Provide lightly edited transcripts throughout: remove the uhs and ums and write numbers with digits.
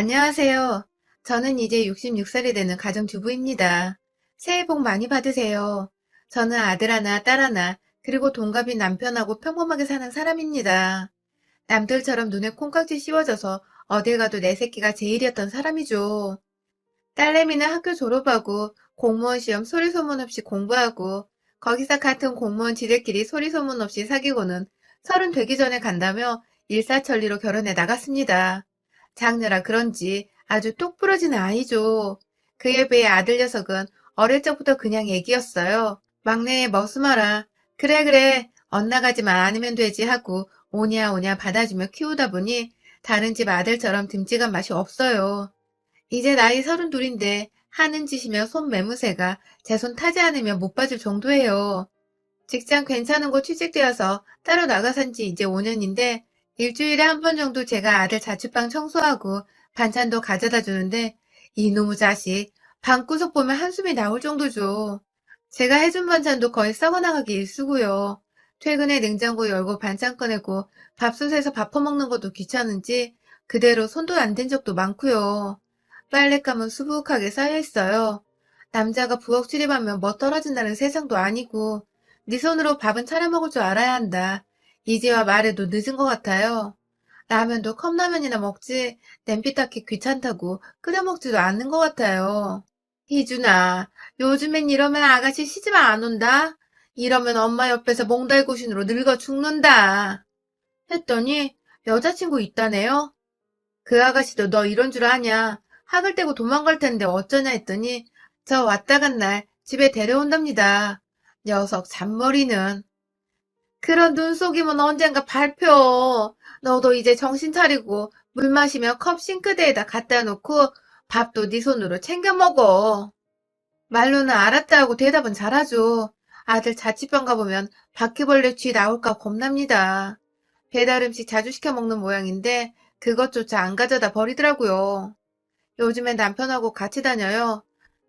안녕하세요. 저는 이제 66살이 되는 가정주부입니다. 새해 복 많이 받으세요. 저는 아들 하나, 딸 하나, 그리고 동갑인 남편하고 평범하게 사는 사람입니다. 남들처럼 눈에 콩깍지 씌워져서 어딜 가도 내 새끼가 제일이었던 사람이죠. 딸내미는 학교 졸업하고 공무원 시험 소리 소문 없이 공부하고 거기서 같은 공무원 지들끼리 소리 소문 없이 사귀고는 30 되기 전에 간다며 일사천리로 결혼해 나갔습니다. 장녀라 그런지 아주 똑 부러진 아이죠. 그에 비해 아들 녀석은 어릴 적부터 그냥 애기였어요. 막내의 머스마라. 그래 그래 엇나가지만 않으면 되지 하고 오냐 오냐 받아주며 키우다 보니 다른 집 아들처럼 듬직한 맛이 없어요. 이제 나이 32인데 하는 짓이며 손 매무새가 제 손 타지 않으면 못 봐줄 정도예요. 직장 괜찮은 곳 취직되어서 따로 나가 산 지 이제 5년인데 일주일에 한 번 정도 제가 아들 자취방 청소하고 반찬도 가져다 주는데 이놈의 자식 방구석 보면 한숨이 나올 정도죠. 제가 해준 반찬도 거의 썩어나가기 일쑤고요. 퇴근에 냉장고 열고 반찬 꺼내고 밥솥에서 밥 퍼먹는 것도 귀찮은지 그대로 손도 안 댄 적도 많고요. 빨랫감은 수북하게 쌓여있어요. 남자가 부엌 출입하면 뭐 떨어진다는 세상도 아니고 네 손으로 밥은 차려 먹을 줄 알아야 한다. 이제와 말해도 늦은 것 같아요. 라면도 컵라면이나 먹지 냄비 닦기 귀찮다고 끓여 먹지도 않는 것 같아요. 희준아, 요즘엔 이러면 아가씨 시집 안 온다. 이러면 엄마 옆에서 몽달구신으로 늙어 죽는다. 했더니 여자친구 있다네요. 그 아가씨도 너 이런 줄 아냐? 학을 떼고 도망갈 텐데 어쩌냐 했더니 저 왔다 간 날 집에 데려온답니다. 녀석 잔머리는. 그런 눈속임은 언젠가 발표. 너도 이제 정신 차리고 물 마시면 컵 싱크대에다 갖다 놓고 밥도 네 손으로 챙겨 먹어. 말로는 알았다 하고 대답은 잘하죠. 아들 자취방 가보면 바퀴벌레 쥐 나올까 겁납니다. 배달 음식 자주 시켜 먹는 모양인데 그것조차 안 가져다 버리더라고요. 요즘엔 남편하고 같이 다녀요.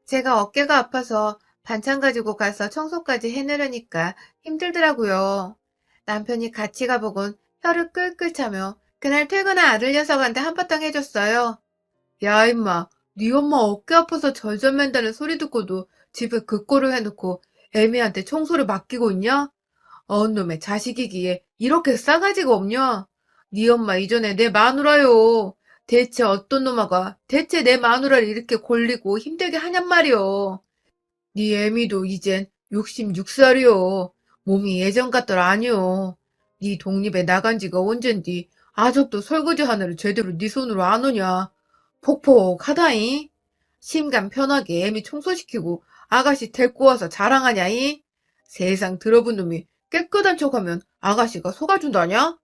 제가 어깨가 아파서 반찬 가지고 가서 청소까지 해내려니까 힘들더라고요. 남편이 같이 가보곤 혀를 끌끌 차며 그날 퇴근한 아들 녀석한테 한바탕 해줬어요. 야 임마, 네 엄마 어깨 아파서 절절맨다는 소리 듣고도 집에 그 꼴을 해놓고 애미한테 청소를 맡기고 있냐? 놈의 자식이기에 이렇게 싸가지가 없냐? 네 엄마 이전에 내 마누라요. 대체 어떤 놈아가 대체 내 마누라를 이렇게 골리고 힘들게 하냔 말이여. 네 애미도 이젠 66살이요. 몸이 예전 같더라 아니요. 네 독립에 나간 지가 언젠디 아직도 설거지 하나를 제대로 네 손으로 안 오냐. 폭폭하다잉. 심간 편하게 애미 청소시키고 아가씨 데리고 와서 자랑하냐잉. 세상 들어본 놈이 깨끗한 척하면 아가씨가 속아준다냐?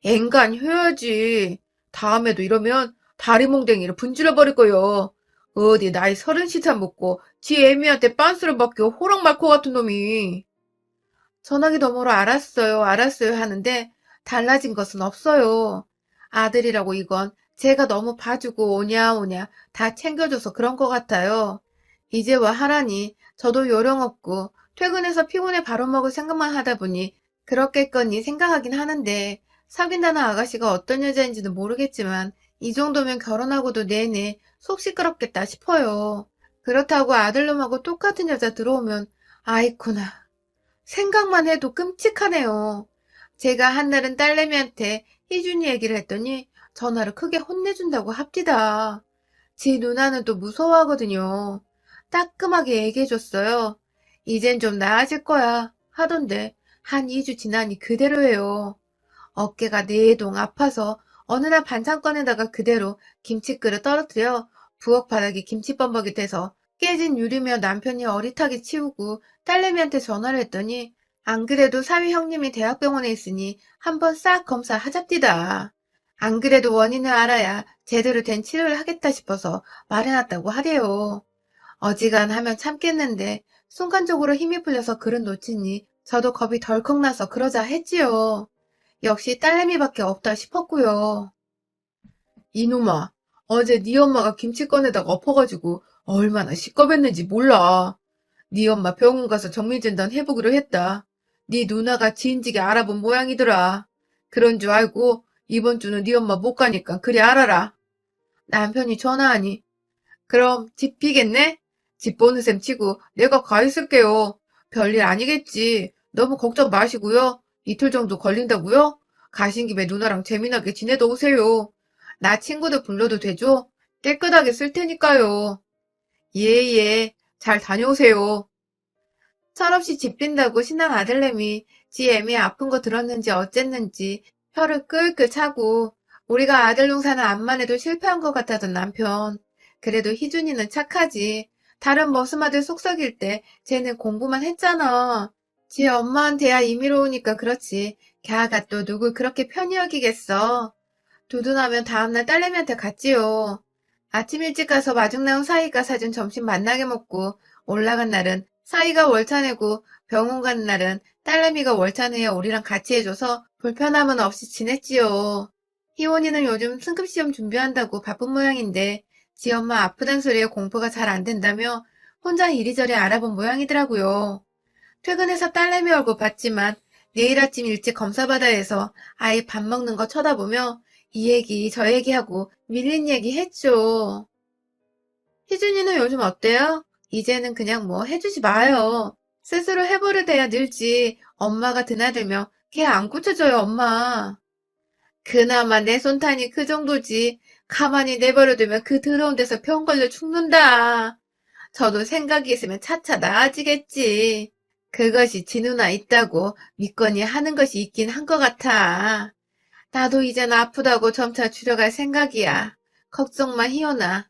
앵간 해야지. 다음에도 이러면 다리몽댕이를 분질러 버릴 거요. 어디 나이 30살 먹고 지 애미한테 빤스를 받겨 호랑말코 같은 놈이. 전화기 너머로 알았어요, 알았어요 하는데 달라진 것은 없어요. 아들이라고 이건 제가 너무 봐주고 오냐 오냐 다 챙겨줘서 그런 것 같아요. 이제와 하라니 저도 요령 없고 퇴근해서 피곤해 바로 먹을 생각만 하다 보니 그렇겠거니 생각하긴 하는데 사귄다는 아가씨가 어떤 여자인지는 모르겠지만 이 정도면 결혼하고도 내내 속 시끄럽겠다 싶어요. 그렇다고 아들놈하고 똑같은 여자 들어오면 아이쿠나 생각만 해도 끔찍하네요. 제가 한날은 딸내미한테 희준이 얘기를 했더니 전화를 크게 혼내준다고 합디다. 지 누나는 또 무서워하거든요. 따끔하게 얘기해줬어요. 이젠 좀 나아질 거야 하던데 한 2주 지나니 그대로예요. 어깨가 내동 아파서 어느 날 반찬 꺼내다가 그대로 김치그릇 떨어뜨려 부엌 바닥이 김치범벅이 돼서 깨진 유리며 남편이 어릿하게 치우고 딸내미한테 전화를 했더니 안 그래도 사위 형님이 대학병원에 있으니 한번 싹 검사하잡디다. 안 그래도 원인을 알아야 제대로 된 치료를 하겠다 싶어서 말해놨다고 하래요. 어지간하면 참겠는데 순간적으로 힘이 풀려서 그릇 놓치니 저도 겁이 덜컥 나서 그러자 했지요. 역시 딸내미밖에 없다 싶었고요. 이놈아, 어제 네 엄마가 김치 꺼내다가 엎어가지고 얼마나 시겁했는지 몰라. 네 엄마 병원 가서 정밀진단 해보기로 했다. 네 누나가 지인지게 알아본 모양이더라. 그런 줄 알고 이번 주는 네 엄마 못 가니까 그리 알아라. 남편이 전화하니 그럼 집 비겠네? 집 보는 셈 치고 내가 가 있을게요. 별일 아니겠지. 너무 걱정 마시고요. 이틀 정도 걸린다고요? 가신 김에 누나랑 재미나게 지내다 오세요. 나 친구들 불러도 되죠? 깨끗하게 쓸 테니까요. 예. 잘 다녀오세요. 철없이 집 빈다고 신난 아들내미 지 애미 아픈 거 들었는지 어쨌는지 혀를 끌끌 차고 우리가 아들 농사는 암만 해도 실패한 것 같다던 남편. 그래도 희준이는 착하지. 다른 머슴아들 속썩일 때 쟤는 공부만 했잖아. 지 엄마한테야 임의로 오니까 그렇지. 걔가 또 누굴 그렇게 편히 여기겠어. 두둔하면 다음날 딸내미한테 갔지요. 아침 일찍 가서 마중 나온 사이가 사준 점심 만나게 먹고 올라간 날은 사이가 월차 내고 병원 가는 날은 딸내미가 월차 내어 우리랑 같이 해줘서 불편함은 없이 지냈지요. 희원이는 요즘 승급시험 준비한다고 바쁜 모양인데 지 엄마 아프단 소리에 공부가 잘 안 된다며 혼자 이리저리 알아본 모양이더라고요. 퇴근해서 딸내미 얼굴 봤지만 내일 아침 일찍 검사받아야 해서 아이 밥 먹는 거 쳐다보며 이 얘기 저 얘기하고 밀린 얘기 했죠. 희준이는 요즘 어때요? 이제는 그냥 뭐 해주지 마요. 스스로 해버릇해야 늘지. 엄마가 드나들면 걔 안 고쳐줘요, 엄마. 그나마 내 손탄이 그 정도지. 가만히 내버려두면 그 더러운 데서 병 걸려 죽는다. 저도 생각이 있으면 차차 나아지겠지. 그것이 지 누나 있다고 믿거니 하는 것이 있긴 한 것 같아. 나도 이젠 아프다고 점차 줄여갈 생각이야. 걱정 마, 희연아.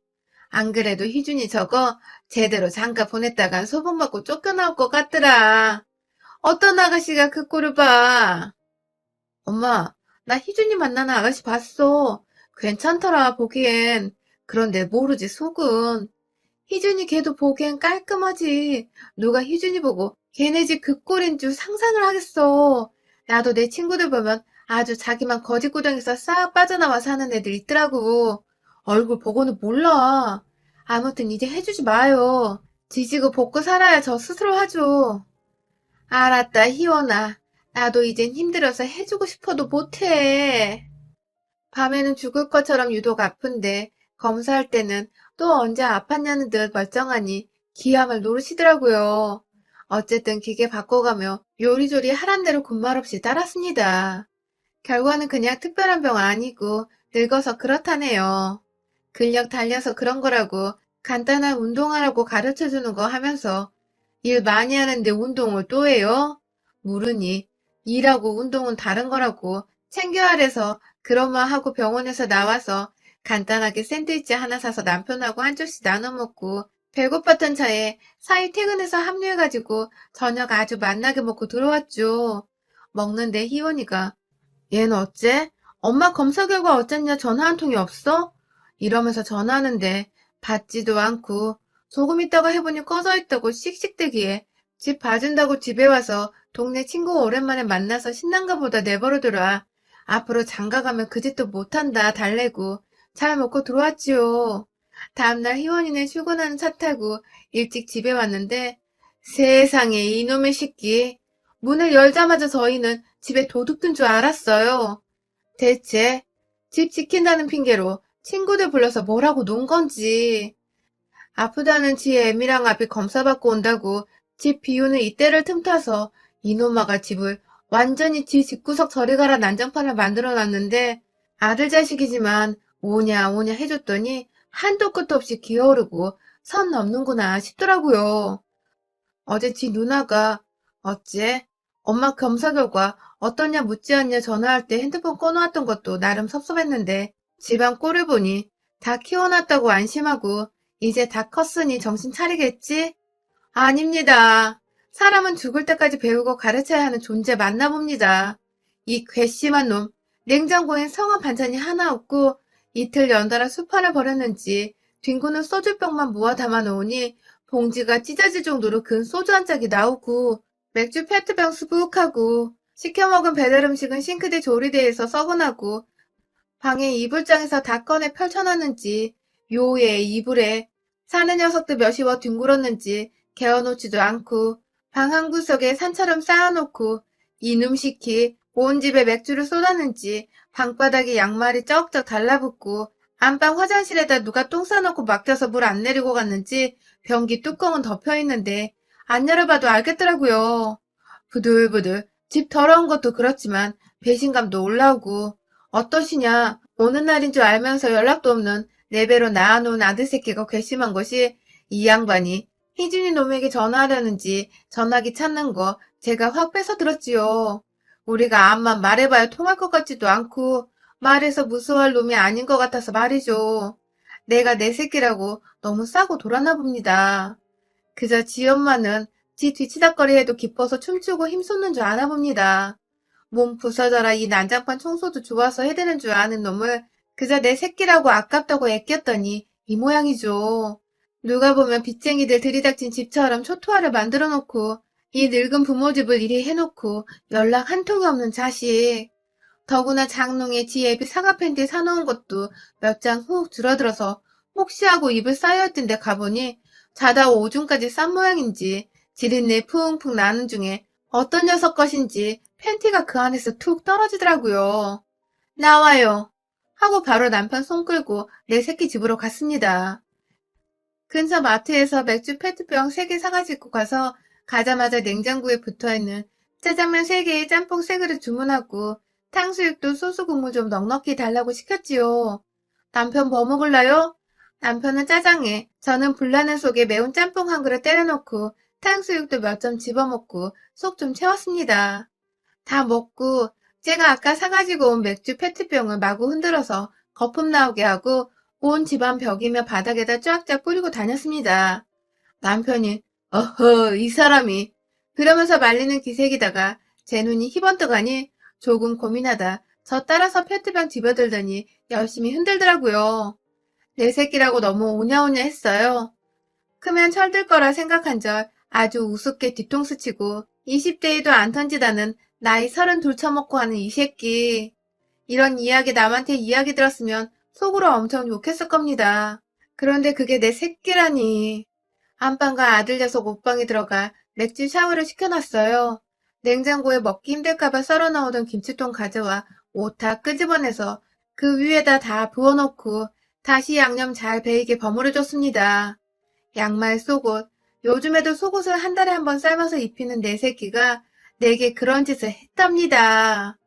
안 그래도 희준이 저거 제대로 장가 보냈다간 소문받고 쫓겨나올 것 같더라. 어떤 아가씨가 그 꼴을 봐. 엄마, 나 희준이 만나는 아가씨 봤어. 괜찮더라, 보기엔. 그런데 모르지, 속은. 희준이 걔도 보기엔 깔끔하지. 누가 희준이 보고 걔네 집 그 꼴인 줄 상상을 하겠어. 나도 내 친구들 보면 아주 자기만 거짓구덩이에서 싹 빠져나와 사는 애들 있더라고. 얼굴 보고는 몰라. 아무튼 이제 해주지 마요. 지지고 볶고 살아야 저 스스로 하죠. 알았다, 희원아. 나도 이젠 힘들어서 해주고 싶어도 못해. 밤에는 죽을 것처럼 유독 아픈데 검사할 때는 또 언제 아팠냐는 듯 멀쩡하니 기함을 노르시더라고요. 어쨌든 기계 바꿔가며 요리조리 하란 대로 군말 없이 따랐습니다. 결과는 그냥 특별한 병 아니고 늙어서 그렇다네요. 근력 달려서 그런 거라고 간단한 운동하라고 가르쳐주는 거 하면서 일 많이 하는데 운동을 또 해요? 물으니 일하고 운동은 다른 거라고 챙겨야해서 그런 말 하고 병원에서 나와서 간단하게 샌드위치 하나 사서 남편하고 한 조씩 나눠 먹고 배고팠던 차에 사이 퇴근해서 합류해가지고 저녁 아주 맛나게 먹고 들어왔죠. 먹는데 희원이가 얘는 어째? 엄마 검사 결과 어쨌냐 전화 한 통이 없어? 이러면서 전화하는데 받지도 않고 조금 있다가 해보니 꺼져 있다고 씩씩대기에 집 봐준다고 집에 와서 동네 친구 오랜만에 만나서 신난가 보다 내버려둬라. 앞으로 장가가면 그 짓도 못한다 달래고 잘 먹고 들어왔지요. 다음날 희원이는 출근하는 차 타고 일찍 집에 왔는데 세상에 이놈의 새끼. 문을 열자마자 저희는 집에 도둑 든 줄 알았어요. 대체 집 지킨다는 핑계로 친구들 불러서 뭐라고 논 건지. 아프다는 지 애미랑 아비 검사받고 온다고 집 비우는 이때를 틈타서 이놈아가 집을 완전히 지 집구석 저리 가라 난장판을 만들어놨는데 아들 자식이지만 오냐 오냐 해줬더니 한도 끝도 없이 기어오르고 선 넘는구나 싶더라고요. 어제 지 누나가 어째 엄마 검사 결과 어떠냐 묻지 않냐 전화할 때 핸드폰 꺼놓았던 것도 나름 섭섭했는데 집안 꼴을 보니 다 키워놨다고 안심하고 이제 다 컸으니 정신 차리겠지? 아닙니다. 사람은 죽을 때까지 배우고 가르쳐야 하는 존재 맞나 봅니다. 이 괘씸한 놈, 냉장고엔 성한 반찬이 하나 없고 이틀 연달아 수판을 버렸는지 뒹구는 소주병만 모아 담아 놓으니 봉지가 찢어질 정도로 근 소주 한 짝이 나오고 맥주 페트병 수북하고 시켜먹은 배달 음식은 싱크대 조리대에서 썩어나고 방에 이불장에서 다 꺼내 펼쳐놨는지 요에 이불에 사는 녀석들 몇이워 뒹굴었는지 개어놓지도 않고 방 한 구석에 산처럼 쌓아놓고 이놈시키 온 집에 맥주를 쏟았는지 방바닥에 양말이 쩍쩍 달라붙고 안방 화장실에다 누가 똥 싸놓고 맡겨서 물 안 내리고 갔는지 변기 뚜껑은 덮여 있는데 안 열어봐도 알겠더라고요. 부들부들. 집 더러운 것도 그렇지만 배신감도 올라오고 어떠시냐? 오는 날인 줄 알면서 연락도 없는 내 배로 낳아놓은 아들 새끼가 괘씸한 것이 이 양반이 희준이 놈에게 전화하려는지 전화기 찾는 거 제가 확 뺏어 들었지요. 우리가 암만 말해봐야 통할 것 같지도 않고 말해서 무서워할 놈이 아닌 것 같아서 말이죠. 내가 내 새끼라고 너무 싸고 돌았나 봅니다. 그저 지 엄마는 지 뒤치다꺼리 해도 기뻐서 춤추고 힘쏟는 줄 아나 봅니다. 몸 부서져라 이 난장판 청소도 좋아서 해대는 줄 아는 놈을 그저 내 새끼라고 아깝다고 애꼈더니 이 모양이죠. 누가 보면 빚쟁이들 들이닥친 집처럼 초토화를 만들어 놓고 이 늙은 부모 집을 이리 해놓고 연락 한 통이 없는 자식. 더구나 장롱에 지 애비 사과 팬티 사놓은 것도 몇 장 훅 줄어들어서 혹시 하고 입을 쌓여있던데 가보니 자다 오줌까지 싼 모양인지 지린내 풍풍 나는 중에 어떤 녀석 것인지 팬티가 그 안에서 툭 떨어지더라고요. 나와요. 하고 바로 남편 손 끌고 내 새끼 집으로 갔습니다. 근처 마트에서 맥주 페트병 3개 사가지고 가서 가자마자 냉장고에 붙어있는 짜장면 3개에 짬뽕 3그릇 주문하고 탕수육도 소스 국물 좀 넉넉히 달라고 시켰지요. 남편 뭐 먹을라요? 남편은 짜장에, 저는 불나는 속에 매운 짬뽕 한 그릇 때려놓고 탕수육도 몇 점 집어먹고 속 좀 채웠습니다. 다 먹고 제가 아까 사가지고 온 맥주 페트병을 마구 흔들어서 거품 나오게 하고 온 집안 벽이며 바닥에다 쫙쫙 뿌리고 다녔습니다. 남편이 어허 이 사람이 그러면서 말리는 기색이다가 제 눈이 희번뜩하니 조금 고민하다 저 따라서 페트병 집어들더니 열심히 흔들더라고요. 내 새끼라고 너무 오냐오냐 했어요. 크면 철들 거라 생각한 절 아주 우습게 뒤통수 치고 20대에도 안 던지다는 나이 32 처먹고 하는 이 새끼. 이런 이야기 남한테 이야기 들었으면 속으로 엄청 욕했을 겁니다. 그런데 그게 내 새끼라니. 안방과 아들 녀석 옷방에 들어가 맥주 샤워를 시켜놨어요. 냉장고에 먹기 힘들까봐 썰어 넣어둔 김치통 가져와 옷 다 끄집어내서 그 위에다 다 부어놓고 다시 양념 잘 배이게 버무려줬습니다. 양말, 속옷. 요즘에도 속옷을 한 달에 한 번 삶아서 입히는 내 새끼가 내게 그런 짓을 했답니다.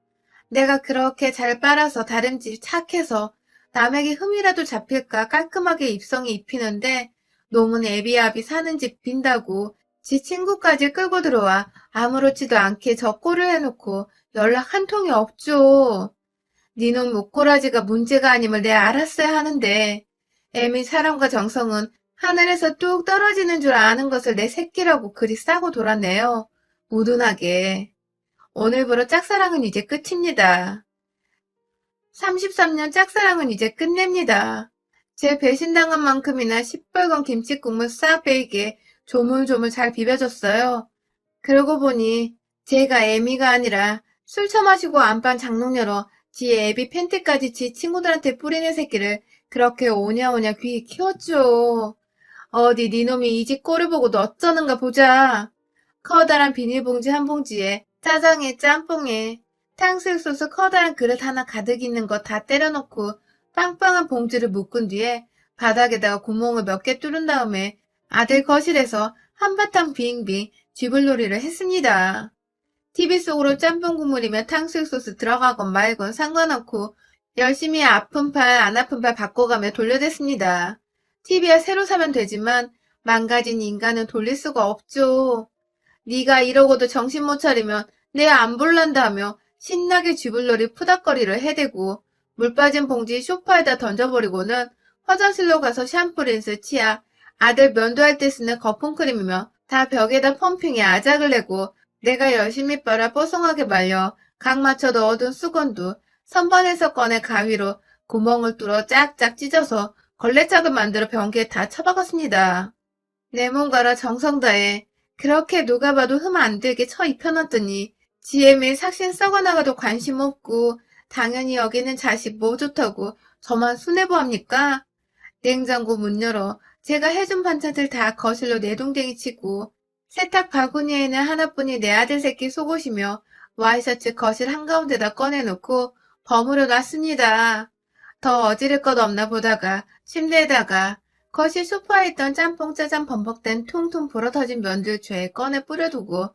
내가 그렇게 잘 빨아서 다림질 착해서 남에게 흠이라도 잡힐까 깔끔하게 입성에 입히는데 놈은 애비아비 사는 집 빈다고 지 친구까지 끌고 들어와 아무렇지도 않게 저 꼴을 해놓고 연락 한 통이 없죠. 니놈 목꼬라지가 문제가 아님을 내 알았어야 하는데 애미 사람과 정성은 하늘에서 뚝 떨어지는 줄 아는 것을 내 새끼라고 그리 싸고 돌았네요. 무둔하게. 오늘부로 짝사랑은 이제 끝입니다. 33년 짝사랑은 이제 끝냅니다. 제 배신당한 만큼이나 시뻘건 김치국물 싹 베이게 조물조물 잘 비벼줬어요. 그러고 보니 제가 애미가 아니라 술 처마시고 안방 장롱 열어 지 애비 팬티까지 지 친구들한테 뿌리는 새끼를 그렇게 오냐오냐 귀히 키웠죠. 어디 니놈이 이 집 꼴을 보고도 어쩌는가 보자. 커다란 비닐봉지 한 봉지에 짜장에 짬뽕에 탕수육 소스 커다란 그릇 하나 가득 있는 거 다 때려놓고 빵빵한 봉지를 묶은 뒤에 바닥에다가 구멍을 몇 개 뚫은 다음에 아들 거실에서 한바탕 빙빙 쥐불놀이를 했습니다. TV 속으로 짬뽕 국물이며 탕수육 소스 들어가건 말건 상관없고 열심히 아픈 팔 안 아픈 팔 바꿔가며 돌려댔습니다. TV야 새로 사면 되지만 망가진 인간은 돌릴 수가 없죠. 네가 이러고도 정신 못 차리면 내 안 볼란다며 신나게 쥐불놀이 푸닥거리를 해대고 물 빠진 봉지 소파에다 던져버리고는 화장실로 가서 샴푸 린스 치약 아들 면도할 때 쓰는 거품크림이며 다 벽에다 펌핑에 아작을 내고 내가 열심히 빨아 뽀송하게 말려 각 맞춰 넣어둔 수건도 선반에서 꺼내 가위로 구멍을 뚫어 짝짝 찢어서 걸레짝을 만들어 변기에 다 처박았습니다. 내 몸가라 정성 다해 그렇게 누가 봐도 흠 안 들게 쳐 입혀놨더니 지혜미 삭신 썩어나가도 관심 없고 당연히 여기는 자식 뭐 좋다고 저만 순애보합니까? 냉장고 문 열어 제가 해준 반찬들 다 거실로 내동댕이 치고 세탁 바구니에는 하나뿐이 내 아들 새끼 속옷이며 와이셔츠 거실 한가운데다 꺼내놓고 버무려 놨습니다. 더 어지를 것 없나 보다가 침대에다가 거실 소파에 있던 짬뽕 짜장 범벅된 퉁퉁 불어터진 면들채에 꺼내 뿌려두고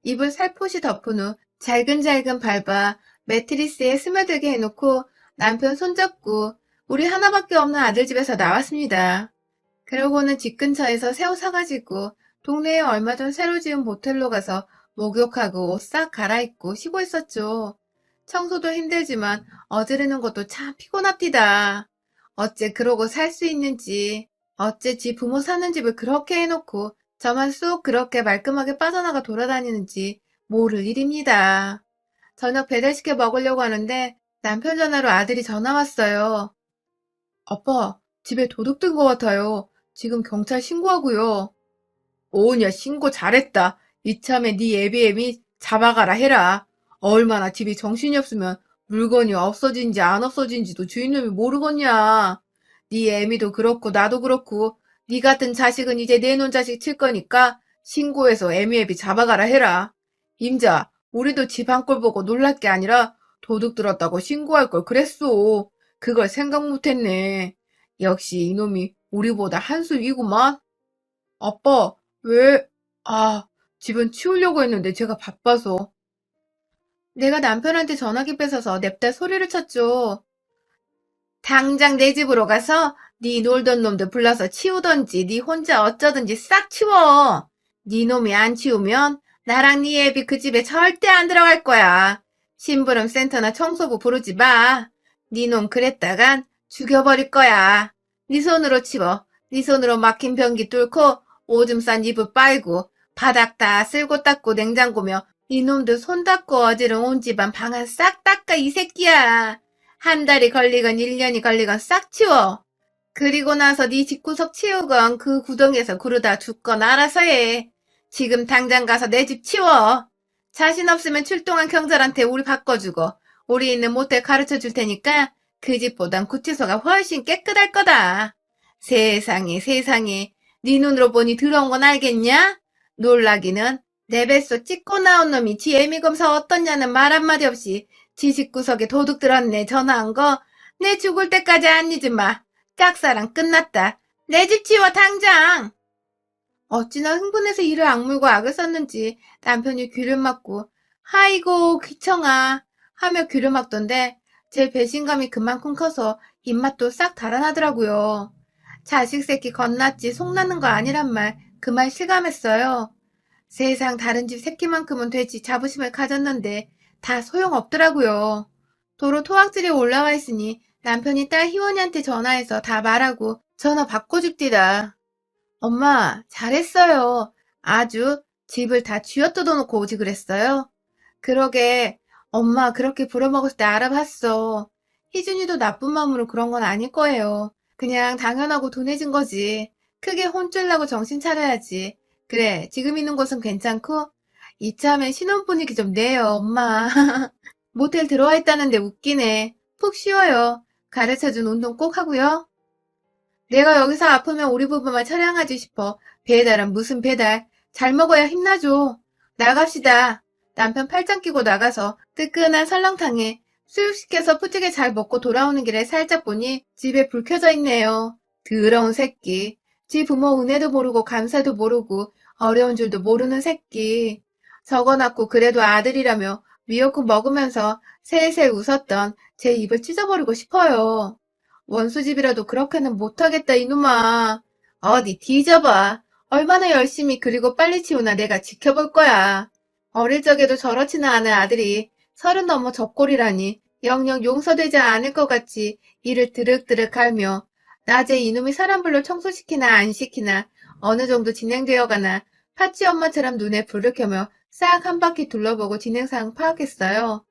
이불 살포시 덮은 후 잘근잘근 밟아 매트리스에 스며들게 해놓고 남편 손잡고 우리 하나밖에 없는 아들 집에서 나왔습니다. 그러고는 집 근처에서 새우 사가지고 동네에 얼마 전 새로 지은 모텔로 가서 목욕하고 옷 싹 갈아입고 쉬고 있었죠. 청소도 힘들지만 어지르는 것도 참 피곤합디다. 어째 그러고 살 수 있는지, 어째 지 부모 사는 집을 그렇게 해놓고 저만 쏙 그렇게 말끔하게 빠져나가 돌아다니는지 모를 일입니다. 저녁 배달시켜 먹으려고 하는데 남편 전화로 아들이 전화 왔어요. 아빠, 집에 도둑 든 것 같아요. 지금 경찰 신고하고요. 오냐, 신고 잘했다. 이참에 네 애비애미 잡아가라 해라. 얼마나 집이 정신이 없으면 물건이 없어진지 안 없어진지도 주인놈이 모르겠냐. 네 애미도 그렇고 나도 그렇고 네 같은 자식은 이제 내 놓은 자식 칠 거니까 신고해서 애미애비 잡아가라 해라. 임자, 우리도 집 한 꼴 보고 놀랄 게 아니라 도둑 들었다고 신고할 걸 그랬어. 그걸 생각 못했네. 역시 이놈이 우리보다 한 수 위구만. 아빠, 왜? 아, 집은 치우려고 했는데 제가 바빠서. 내가 남편한테 전화기 뺏어서 냅다 소리를 쳤죠. 당장 내 집으로 가서 네 놀던 놈들 불러서 치우던지 네 혼자 어쩌든지 싹 치워. 네 놈이 안 치우면 나랑 네 애비 그 집에 절대 안 들어갈 거야. 심부름 센터나 청소부 부르지 마. 네 놈 그랬다간 죽여버릴 거야. 네 손으로 치워. 네 손으로 막힌 변기 뚫고 오줌 싼 이불 빨고 바닥 다 쓸고 닦고 냉장고며 이놈들 손 닦고 어지른 온 집안 방 안 싹 닦아 이 새끼야. 한 달이 걸리건 1년이 걸리건 싹 치워. 그리고 나서 네 집구석 치우건 그 구덩이에서 구르다 죽건 알아서 해. 지금 당장 가서 내 집 치워. 자신 없으면 출동한 경찰한테 우리 바꿔주고 우리 있는 모텔 가르쳐 줄 테니까 그 집보단 구치소가 훨씬 깨끗할 거다. 세상에 세상에 네 눈으로 보니 더러운 건 알겠냐? 놀라기는 내 뱃속 찍고 나온 놈이 지 애미 검사 어떻냐는 말 한마디 없이 지 집구석에 도둑 들었네 전화한 거 내 죽을 때까지 안 잊지 마. 짝사랑 끝났다. 내 집 치워 당장. 어찌나 흥분해서 이를 악물고 악을 썼는지 남편이 귀를 막고 아이고 귀청아 하며 귀를 막던데 제 배신감이 그만큼 커서 입맛도 싹 달아나더라고요. 자식 새끼 겁났지 속나는 거 아니란 말 그 말 실감했어요. 세상 다른 집 새끼만큼은 되지 자부심을 가졌는데 다 소용없더라고요. 도로 토악질이 올라와 있으니 남편이 딸 희원이한테 전화해서 다 말하고 전화 바꿔줍디다. 엄마, 잘했어요. 아주 집을 다 쥐어뜯어놓고 오지 그랬어요. 그러게, 엄마 그렇게 부려먹을 때 알아봤어. 희준이도 나쁜 마음으로 그런 건 아닐 거예요. 그냥 당연하고 둔해진 거지. 크게 혼쭐 나고 정신 차려야지. 그래, 지금 있는 곳은 괜찮고? 이참에 신혼 분위기 좀 내요, 엄마. 모텔 들어와 있다는데 웃기네. 푹 쉬어요. 가르쳐준 운동 꼭 하고요. 내가 여기서 아프면 우리 부부만 처량하지 싶어. 배달은 무슨 배달? 잘 먹어야 힘나죠. 나갑시다. 남편 팔짱 끼고 나가서 뜨끈한 설렁탕에 수육시켜서 푸지게 잘 먹고 돌아오는 길에 살짝 보니 집에 불 켜져 있네요. 더러운 새끼. 지 부모 은혜도 모르고 감사도 모르고 어려운 줄도 모르는 새끼. 적어놨고 그래도 아들이라며 미역국 먹으면서 셀셀 웃었던 제 입을 찢어버리고 싶어요. 원수집이라도 그렇게는 못하겠다 이놈아. 어디 뒤져봐. 얼마나 열심히 그리고 빨리 치우나 내가 지켜볼 거야. 어릴 적에도 저렇지는 않은 아들이 30 넘어 접골이라니 영영 용서되지 않을 것 같이 이를 드륵드륵 갈며 낮에 이놈이 사람 불러 청소시키나 안 시키나 어느 정도 진행되어가나 파치 엄마처럼 눈에 불을 켜며 싹 한 바퀴 둘러보고 진행사항 파악했어요.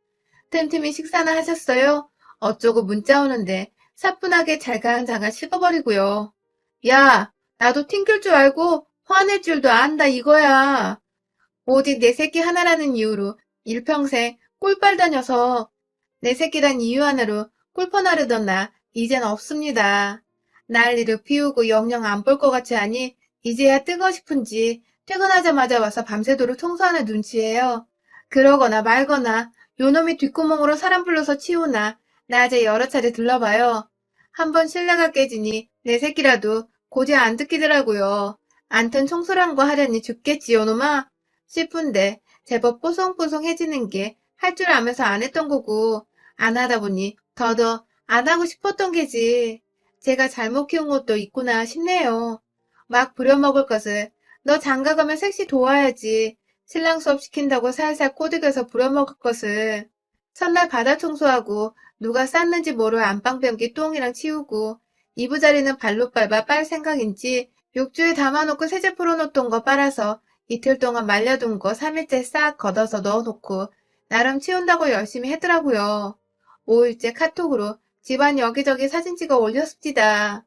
틈틈이 식사나 하셨어요? 어쩌고 문자 오는데 사뿐하게 잘가한장을 씹어버리고요. 야, 나도 튕길 줄 알고 화낼 줄도 안다 이거야. 오직 내 새끼 하나라는 이유로 일평생 꿀 빨던 녀석. 내 새끼란 이유 하나로 꿀퍼나르던 나 이젠 없습니다. 난리를 피우고 영영 안 볼 것 같이 하니 이제야 뜨고 싶은지 퇴근하자마자 와서 밤새도록 청소하는 눈치예요. 그러거나 말거나 요놈이 뒷구멍으로 사람 불러서 치우나 낮에 여러 차례 들러봐요. 한번 신뢰가 깨지니 내 새끼라도 고지 안 듣기더라고요. 안튼 청소란 거 하려니 죽겠지 요놈아 싶은데 제법 뽀송뽀송해지는 게 할 줄 알면서 안 했던 거고 안 하다 보니 더더 안 하고 싶었던 게지. 제가 잘못 키운 것도 있구나 싶네요. 막 부려먹을 것을 너 장가가면 섹시 도와야지. 신랑 수업 시킨다고 살살 꼬드겨서 부려먹을 것을 첫날 바다 청소하고 누가 쌌는지 모를 안방변기 똥이랑 치우고 이부자리는 발로 밟아 빨 생각인지 욕조에 담아놓고 세제 풀어놓던 거 빨아서 이틀 동안 말려둔 거 3일째 싹 걷어서 넣어놓고 나름 치운다고 열심히 했더라고요. 5일째 카톡으로 집안 여기저기 사진 찍어 올렸습니다.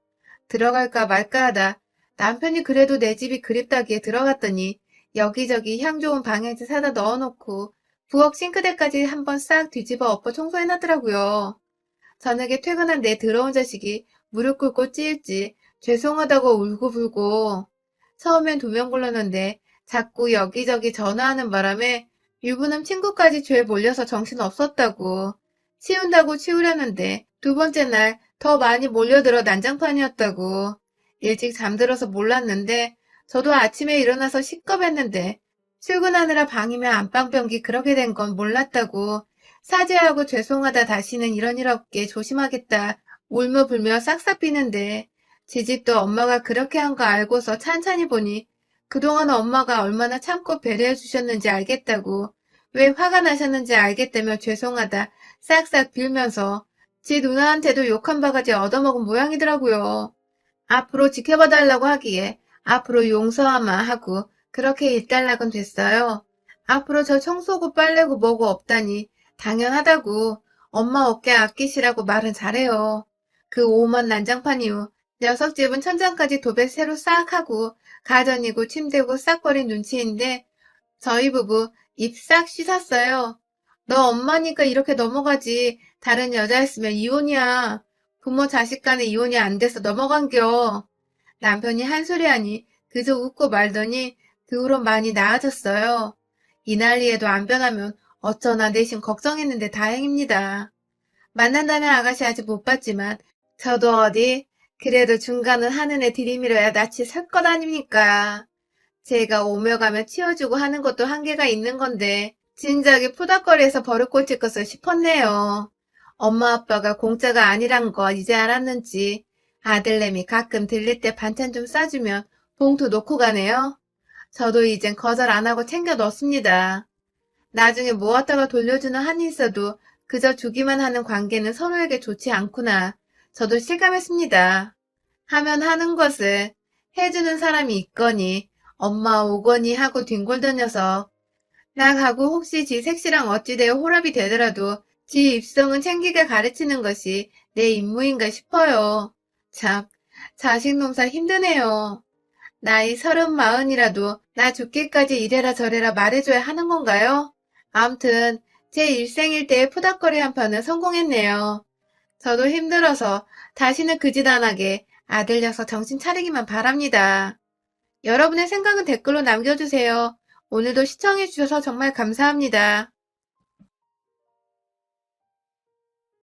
들어갈까 말까 하다 남편이 그래도 내 집이 그립다기에 들어갔더니 여기저기 향 좋은 방향제 사다 넣어놓고 부엌 싱크대까지 한번 싹 뒤집어 엎어 청소해놨더라고요. 저녁에 퇴근한 내 더러운 자식이 무릎 꿇고 찌일지 죄송하다고 울고불고 처음엔 2명 불렀는데 자꾸 여기저기 전화하는 바람에 유부남 친구까지 죄에 몰려서 정신없었다고 치운다고 치우려는데 2번째 날 더 많이 몰려들어 난장판이었다고 일찍 잠들어서 몰랐는데 저도 아침에 일어나서 시겁했는데 출근하느라 방이면 안방변기 그렇게 된 건 몰랐다고 사죄하고 죄송하다 다시는 이런 일 없게 조심하겠다 울며불며 싹싹 비는데 지집도 엄마가 그렇게 한 거 알고서 찬찬히 보니 그동안 엄마가 얼마나 참고 배려해 주셨는지 알겠다고 왜 화가 나셨는지 알겠다며 죄송하다 싹싹 빌면서 지 누나한테도 욕 한 바가지 얻어먹은 모양이더라고요. 앞으로 지켜봐달라고 하기에 앞으로 용서하마 하고 그렇게 일단락은 됐어요. 앞으로 저 청소고 빨래고 뭐고 없다니 당연하다고 엄마 어깨 아끼시라고 말은 잘해요. 그 오만 난장판 이후 녀석집은 천장까지 도배 새로 싹 하고 가전이고 침대고 싹 버린 눈치인데 저희 부부 입 싹 씻었어요. 너 엄마니까 이렇게 넘어가지 다른 여자였으면 이혼이야. 부모 자식 간에 이혼이 안 돼서 넘어간겨. 남편이 한 소리 하니 그저 웃고 말더니 그 후로 많이 나아졌어요. 이 난리에도 안 변하면 어쩌나 내심 걱정했는데 다행입니다. 만난다는 아가씨 아직 못 봤지만 저도 어디 그래도 중간은 하늘에 들이밀어야 낯이 설 것 아닙니까. 제가 오며 가며 치워주고 하는 것도 한계가 있는 건데 진작에 푸닥거리에서 버릇 고칠 것을 싶었네요. 엄마 아빠가 공짜가 아니란 거 이제 알았는지 아들내미 가끔 들릴 때 반찬 좀 싸주면 봉투 놓고 가네요. 저도 이젠 거절 안 하고 챙겨 넣습니다. 나중에 모았다가 돌려주는 한이 있어도 그저 주기만 하는 관계는 서로에게 좋지 않구나. 저도 실감했습니다. 하면 하는 것을 해주는 사람이 있거니 엄마 오거니 하고 뒹굴던 녀석. 나 가고 혹시 지 색시랑 어찌되어 호랍이 되더라도 지 입성은 챙기게 가르치는 것이 내 임무인가 싶어요. 참, 자식 농사 힘드네요. 나이 30, 40이라도 나 죽기까지 이래라 저래라 말해줘야 하는 건가요? 암튼 제 일생일대의 푸닥거리 한 판은 성공했네요. 저도 힘들어서 다시는 그 짓 안 하게 아들 녀석 정신 차리기만 바랍니다. 여러분의 생각은 댓글로 남겨주세요. 오늘도 시청해주셔서 정말 감사합니다.